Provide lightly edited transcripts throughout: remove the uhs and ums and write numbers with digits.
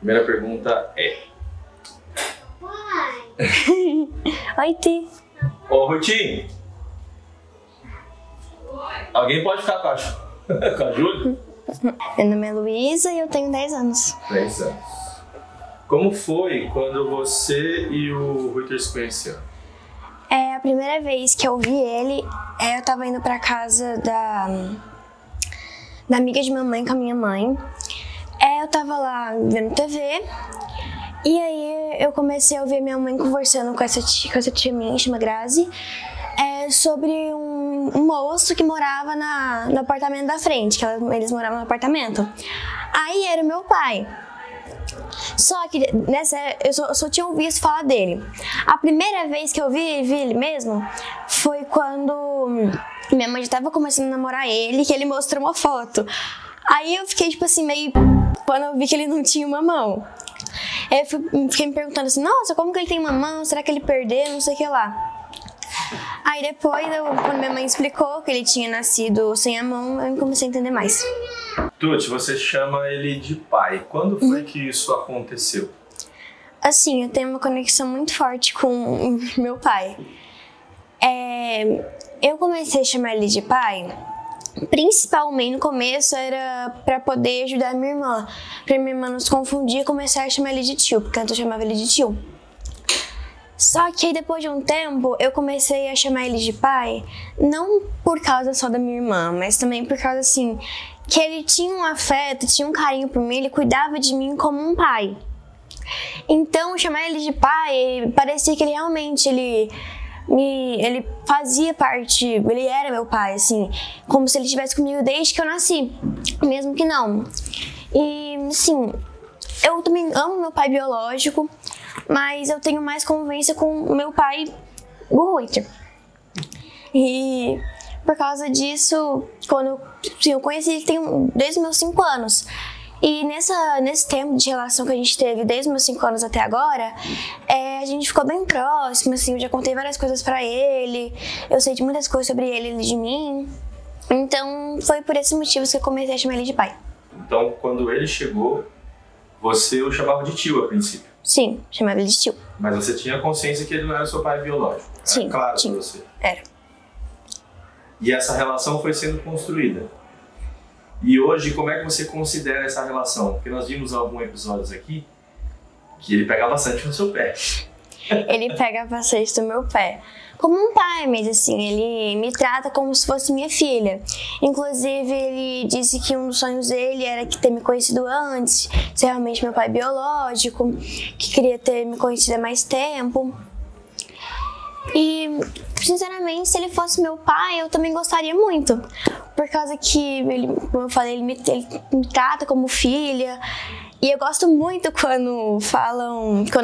Primeira pergunta é... Oi, Ti. Ô, Rutinho! Alguém pode ficar com a Júlia? Meu nome é Luísa e eu tenho 10 anos. 10 anos. Como foi quando você e o Ruiter se conheceram? A primeira vez que eu vi ele, eu tava indo pra casa da amiga de minha mãe com a minha mãe. Eu tava lá vendo TV e aí eu comecei a ouvir minha mãe conversando com essa tia minha, chama Grazi, sobre um moço que morava no apartamento da frente, que eles moravam no apartamento. Aí era o meu pai. Só que eu só tinha ouvido falar dele. A primeira vez que eu vi ele mesmo foi quando minha mãe já tava começando a namorar ele, que ele mostrou uma foto. Aí eu fiquei tipo assim, meio... quando eu vi que ele não tinha uma mão. Eu fiquei me perguntando assim, nossa, como que ele tem uma mão? Será que ele perdeu? Não sei o que lá. Aí depois, quando minha mãe explicou que ele tinha nascido sem a mão, eu comecei a entender mais. Tuti, você chama ele de pai. Quando foi que isso aconteceu? Assim, eu tenho uma conexão muito forte com meu pai. Eu comecei a chamar ele de pai, principalmente no começo era pra poder ajudar a minha irmã. Pra minha irmã não se confundir e começar a chamar ele de tio, porque antes eu chamava ele de tio. Só que aí depois de um tempo eu comecei a chamar ele de pai, não por causa só da minha irmã, mas também por causa assim, que ele tinha um afeto, tinha um carinho por mim, ele cuidava de mim como um pai. Então chamar ele de pai, parecia que ele realmente, ele fazia parte, ele era meu pai, assim, como se ele estivesse comigo desde que eu nasci, mesmo que não. E assim, eu também amo meu pai biológico, mas eu tenho mais convivência com o meu pai, o Ruiter. E por causa disso, quando eu conheci ele desde os meus 5 anos. E nesse tempo de relação que a gente teve desde os meus 5 anos até agora, a gente ficou bem próximo, assim, eu já contei várias coisas pra ele, eu sei de muitas coisas sobre ele e de mim. Então foi por esses motivos que eu comecei a chamar ele de pai. Então, quando ele chegou, você o chamava de tio a princípio? Sim, chamava ele de tio. Mas você tinha consciência que ele não era seu pai biológico? Sim, era claro tinha. Pra você? Era. E essa relação foi sendo construída. E hoje, como é que você considera essa relação? Porque nós vimos alguns episódios aqui que ele pega bastante no seu pé. Ele pega bastante do meu pé. Como um pai, mas assim, ele me trata como se fosse minha filha. Inclusive, ele disse que um dos sonhos dele era ter me conhecido antes, ser realmente meu pai biológico, que queria ter me conhecido há mais tempo. E, sinceramente, se ele fosse meu pai, eu também gostaria muito. Por causa que, como eu falei, ele me trata como filha. E eu gosto muito quando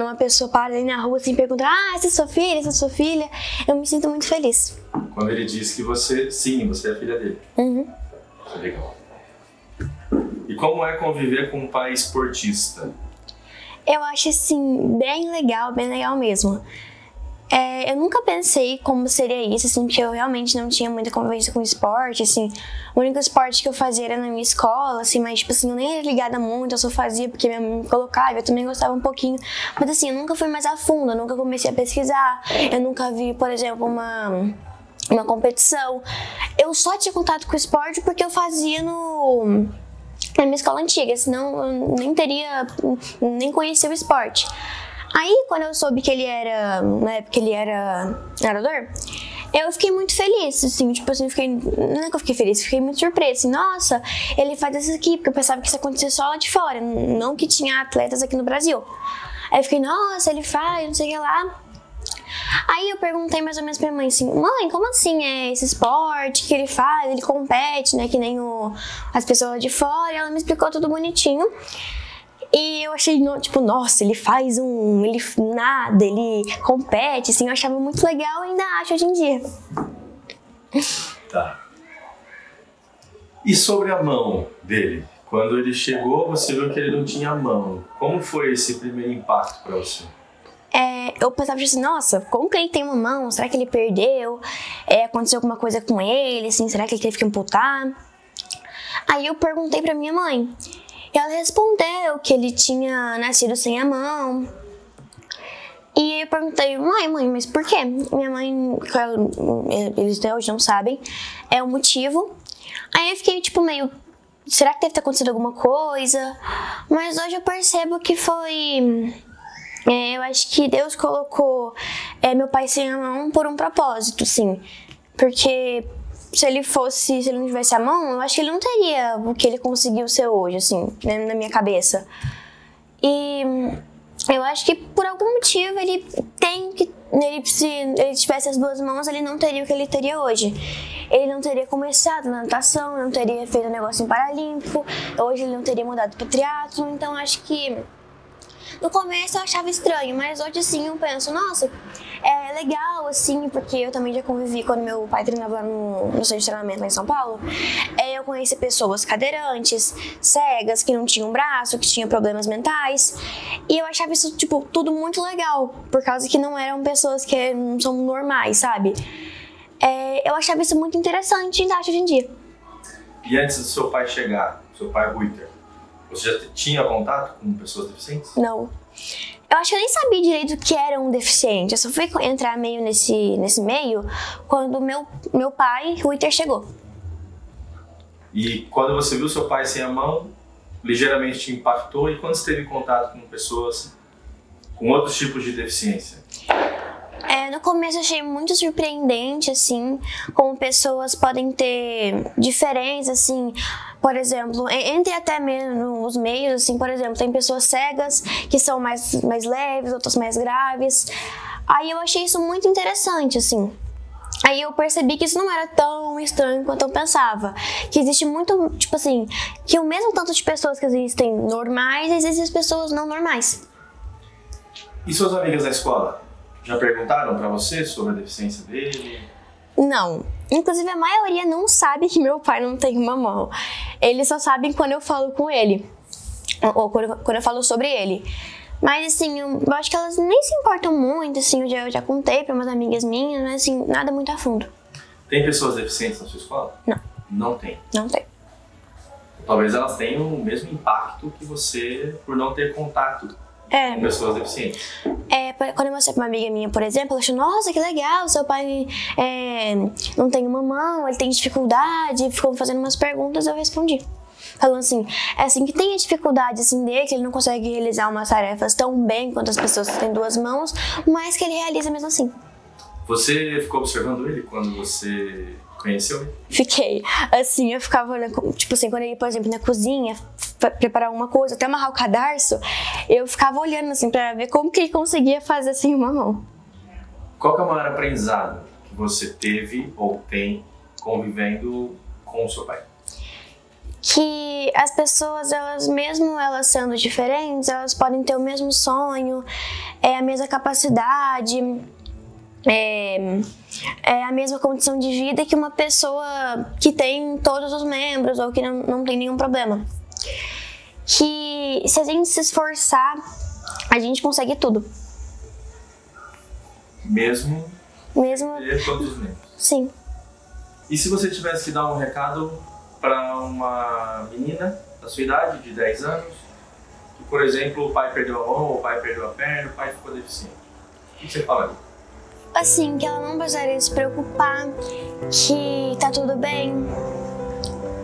uma pessoa para ali na rua assim, e pergunta, essa é sua filha, essa é sua filha. Eu me sinto muito feliz. Quando ele diz que você é filha dele. Uhum. Isso é legal. E como é conviver com um pai esportista? Eu acho, assim, bem legal mesmo. Eu nunca pensei como seria isso, assim, porque eu realmente não tinha muita convivência com esporte, assim. O único esporte que eu fazia era na minha escola, assim, mas, tipo assim, eu nem era ligada muito, eu só fazia porque minha mãe me colocava, eu também gostava um pouquinho. Mas, assim, eu nunca fui mais a fundo, eu nunca comecei a pesquisar, eu nunca vi, por exemplo, uma competição. Eu só tinha contato com o esporte porque eu fazia na minha escola antiga, senão eu nem conhecia o esporte. Aí, quando eu soube que na época ele era nadador, eu fiquei muito feliz, assim, tipo assim, não é que eu fiquei feliz, fiquei muito surpresa, assim, nossa, ele faz isso aqui, porque eu pensava que isso acontecia só lá de fora, não que tinha atletas aqui no Brasil. Aí eu fiquei, nossa, ele faz, não sei o que lá. Aí eu perguntei mais ou menos pra minha mãe, assim, mãe, como assim é esse esporte que ele faz, ele compete, né, que nem as pessoas de fora, e ela me explicou tudo bonitinho. E eu achei, tipo, nossa, ele nada, ele compete, assim, eu achava muito legal e ainda acho hoje em dia. Tá. E sobre a mão dele? Quando ele chegou, você viu que ele não tinha mão. Como foi esse primeiro impacto pra você? Eu pensava assim, nossa, como que ele tem uma mão? Será que ele perdeu? Aconteceu alguma coisa com ele, assim, será que ele teve que amputar? Aí eu perguntei pra minha mãe. E ela respondeu que ele tinha nascido sem a mão. E eu perguntei, mãe, mas por quê? Minha mãe, eles até hoje não sabem, é o motivo. Aí eu fiquei tipo meio, será que deve ter acontecido alguma coisa? Mas hoje eu percebo que foi... eu acho que Deus colocou meu pai sem a mão por um propósito, sim. Porque se ele não tivesse a mão, eu acho que ele não teria o que ele conseguiu ser hoje, assim, né, na minha cabeça. E eu acho que por algum motivo se ele tivesse as duas mãos, ele não teria o que ele teria hoje. Ele não teria começado na natação, não teria feito um negócio em paralímpico, hoje ele não teria mudado para triatlo, então acho que no começo eu achava estranho, mas hoje sim eu penso, nossa, é legal assim, porque eu também já convivi quando meu pai treinava lá no centro de treinamento lá em São Paulo. Eu conheci pessoas cadeirantes, cegas, que não tinham braço, que tinham problemas mentais. E eu achava isso, tipo, tudo muito legal, por causa que não eram pessoas que não são normais, sabe? Eu achava isso muito interessante, ainda acho hoje em dia. E antes do seu pai chegar, seu pai Ruiter, você já tinha contato com pessoas deficientes? Não. Eu acho que eu nem sabia direito o que era um deficiente. Eu só fui entrar meio nesse meio quando meu pai, Ruiter, chegou. E quando você viu seu pai sem a mão, ligeiramente te impactou? E quando você teve contato com pessoas com outros tipos de deficiência? No começo eu achei muito surpreendente, assim, como pessoas podem ter diferenças, assim, por exemplo, entre até mesmo os meios, assim, por exemplo, tem pessoas cegas que são mais leves, outras mais graves. Aí eu achei isso muito interessante, assim. Aí eu percebi que isso não era tão estranho quanto eu pensava. Que existe muito, tipo assim, que o mesmo tanto de pessoas que existem normais, existem as pessoas não normais. E suas amigas na escola? Já perguntaram pra você sobre a deficiência dele? Não. Inclusive, a maioria não sabe que meu pai não tem uma mão. Eles só sabem quando eu falo com ele. Ou quando eu falo sobre ele. Mas, assim, eu acho que elas nem se importam muito, assim. Eu já contei pra umas amigas minhas, mas, assim, nada muito a fundo. Tem pessoas deficientes na sua escola? Não. Não tem? Não tem. Talvez elas tenham o mesmo impacto que você por não ter contato com pessoas deficientes. Quando eu mostrei pra uma amiga minha, por exemplo, ela achou, nossa, que legal, seu pai não tem uma mão, ele tem dificuldade, ficou fazendo umas perguntas, eu respondi. Falando assim, que tem a dificuldade assim dele, que ele não consegue realizar umas tarefas tão bem quanto as pessoas que têm duas mãos, mas que ele realiza mesmo assim. Você ficou observando ele quando você conheceu ele? Fiquei. Assim, eu ficava olhando, tipo assim, quando ele ia, por exemplo, na cozinha, preparar alguma coisa, até amarrar o cadarço, eu ficava olhando assim pra ver como que ele conseguia fazer assim uma mão. Qual que é o maior aprendizado que você teve ou tem convivendo com o seu pai? Que as pessoas, mesmo elas sendo diferentes, elas podem ter o mesmo sonho, a mesma capacidade, a mesma condição de vida que uma pessoa que tem todos os membros ou que não tem nenhum problema. Que se a gente se esforçar, a gente consegue tudo. Mesmo ter todos os membros? Sim. E se você tivesse que dar um recado para uma menina da sua idade, de 10 anos, que, por exemplo, o pai perdeu a mão, o pai perdeu a perna, o pai ficou deficiente, o que você falaria? Assim, que ela não precisaria se preocupar, que tá tudo bem,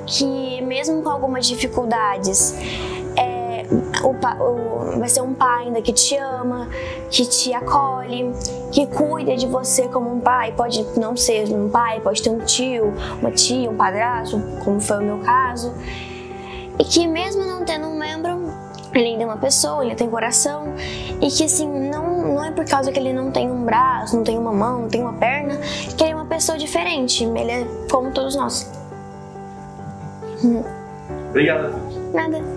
que mesmo com algumas dificuldades, vai ser um pai ainda que te ama, que te acolhe, que cuida de você como um pai. Pode não ser um pai, pode ter um tio, uma tia, um padrasto, como foi o meu caso. E que mesmo não tendo um membro, ele ainda é uma pessoa, ele tem coração. E que assim, não é por causa que ele não tem um braço, não tem uma mão, não tem uma perna, que ele é uma pessoa diferente. Ele é como todos nós. Obrigado a todos. Nada.